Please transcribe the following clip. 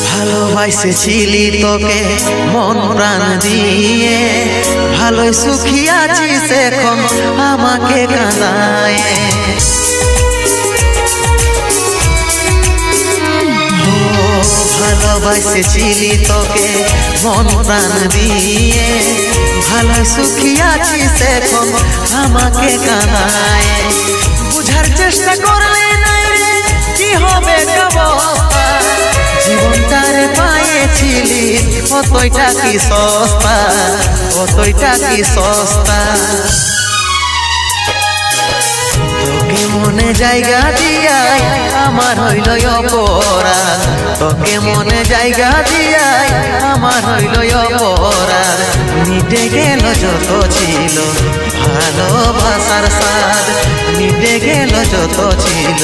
ভালোবাসেছিলি তোকে মন প্রাণ দিয়ে, ভালোই সুখী আছিস এখন আমাকে কাঁদায়। ভালোবাসেছিলি তোকে মন প্রাণ দিয়ে, ভালোই সুখী আছিস এখন আমাকে কাঁদায়। বুঝার চেষ্টা করলে কি হবে অবস্থা, জীবনটারে পাইছিলি কতইটা কি সস্তা, কতইটা কি সস্তা। তোকে মনে জায়গা দিয়াই আমার হইল অপরাধ, তোকে মনে জায়গা দিয়াই আমার হইল অপরাধ। মিটে গেল যত ছিল ভালোবাসার স্বাদ, মিটে গেল যত ছিল।